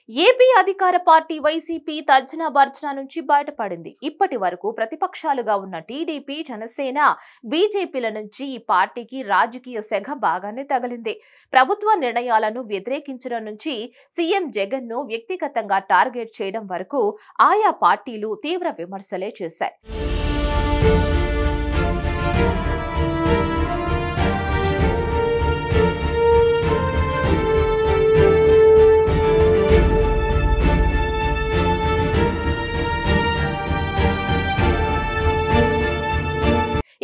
AP అధికార party YCP తర్జన భర్జన నుంచి బయటపడింది. ఇప్పటి వరకు ప్రతిపక్షాలుగా ఉన్న టీడీపీ, జనసేన, బీజేపీల నుంచి ఈ పార్టీకి రాజకీయ సెగ బాగానే తగిలింది. ప్రభుత్వ నిర్ణయాలను వ్యతిరేకించడం నుంచి సీఎం జగన్ ను వ్యక్తిగతంగా టార్గెట్ చేయడం వరకు ఆయా పార్టీలు తీవ్ర విమర్శలే చేశాయి.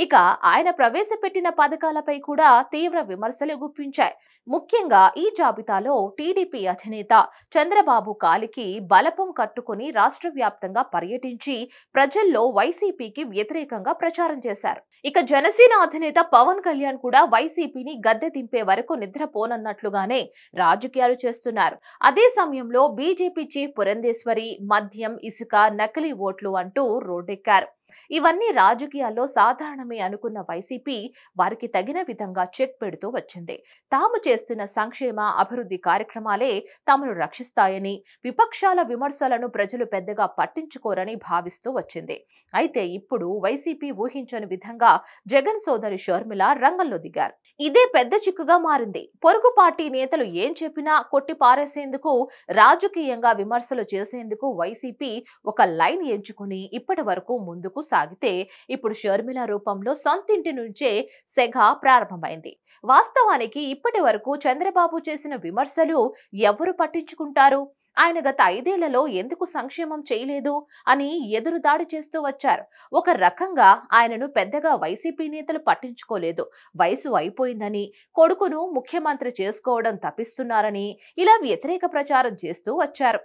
ఇక ఆయన ప్రవేశపెట్టిన పథకాలపై కూడా తీవ్ర విమర్శలు గుప్పించాయి. ముఖ్యంగా ఈ జాబితాలో టీడీపీ అధినేత చంద్రబాబు కాలికి బలపం కట్టుకుని రాష్ట్ర వ్యాప్తంగా పర్యటించి ప్రజల్లో వైసీపీకి వ్యతిరేకంగా ప్రచారం చేశారు. ఇక జనసేన అధినేత పవన్ కళ్యాణ్ కూడా వైసీపీని గద్దె దింపే వరకు నిద్రపోనన్నట్లుగానే రాజకీయాలు చేస్తున్నారు. అదే సమయంలో బీజేపీ చీఫ్ పురంధేశ్వరి మద్యం, ఇసుక, నకిలీ ఓట్లు అంటూ రోడ్డెక్కారు. ఇవన్నీ రాజకీయాల్లో సాధారణమే అనుకున్న వైసీపీ వారికి తగిన విధంగా చెక్ పెడుతూ వచ్చింది. తాము చేస్తున్న సంక్షేమ, అభివృద్ధి కార్యక్రమాలే తమను రక్షిస్తాయని, విపక్షాల విమర్శలను ప్రజలు పెద్దగా పట్టించుకోరని భావిస్తూ వచ్చింది. అయితే ఇప్పుడు వైసీపీ ఊహించని విధంగా జగన్ సోదరి షర్మిల రంగంలో దిగారు. ఇదే పెద్ద చిక్కుగా మారింది. పొరుగు పార్టీ నేతలు ఏం చెప్పినా కొట్టి పారేసేందుకు, రాజకీయంగా విమర్శలు చేసేందుకు వైసీపీ ఒక లైన్ ఎంచుకుని ఇప్పటి వరకు ముందుకు సాగితే ఇప్పుడు షర్మిల రూపంలో సొంతింటి నుంచే సెగ ప్రారంభమైంది. వాస్తవానికి ఇప్పటి వరకు చంద్రబాబు చేసిన విమర్శలు ఎవరు పట్టించుకుంటారు? ఆయన గత 5 ఏళ్లలో ఎందుకు సంక్షేమం చేయలేదు అని ఎదురు దాడి చేస్తూ వచ్చారు. ఒక రకంగా ఆయనను పెద్దగా వైసీపీ నేతలు పట్టించుకోలేదు. వయసు అయిపోయిందని, కొడుకును ముఖ్యమంత్రి చేసుకోవడం తప్పిస్తున్నారని ఇలా వ్యతిరేక ప్రచారం చేస్తూ వచ్చారు.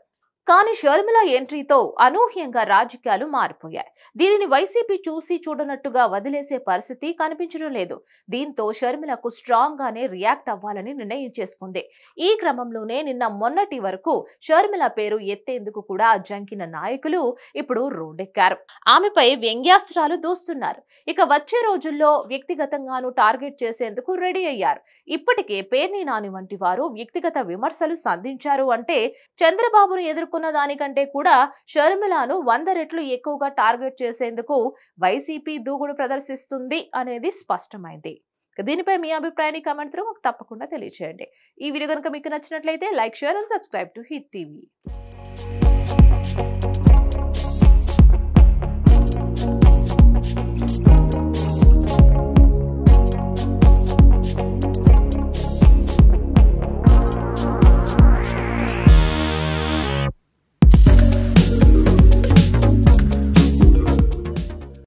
కానీ షర్మిల ఎంట్రీతో అనూహ్యంగా రాజకీయాలు మారిపోయాయి. దీనిని వైసీపీ చూసి చూడనట్టుగా వదిలేసే పరిస్థితి కనిపించడం లేదు. దీంతో షర్మిలకు స్ట్రాంగ్ గానే రియాక్ట్ అవ్వాలని నిర్ణయం చేసుకుంది. ఈ క్రమంలోనే నిన్న మొన్నటి వరకు షర్మిల పేరు ఎత్తేందుకు కూడా జంకిన నాయకులు ఇప్పుడు రోడ్డెక్కారు. ఆమెపై వ్యంగ్యాస్త్రాలు దూస్తున్నారు. ఇక వచ్చే రోజుల్లో వ్యక్తిగతంగాను టార్గెట్ చేసేందుకు రెడీ అయ్యారు. ఇప్పటికే పేర్ని నాని వంటి వారు వ్యక్తిగత విమర్శలు సంధించారు అంటే చంద్రబాబును ఎదుర్కొన్న దానికంటే కూడా షర్మిలను 100 రెట్లు ఎక్కువగా టార్గెట్ చేసేందుకు వైసీపీ దూకుడు ప్రదర్శిస్తుంది అనేది స్పష్టమైంది. దీనిపై మీ అభిప్రాయాన్ని కామెంట్ ద్వారా మాకు తప్పకుండా తెలియజేయండి. ఈ వీడియో కనుక మీకు నచ్చినట్లయితే like, share and subscribe to hit TV.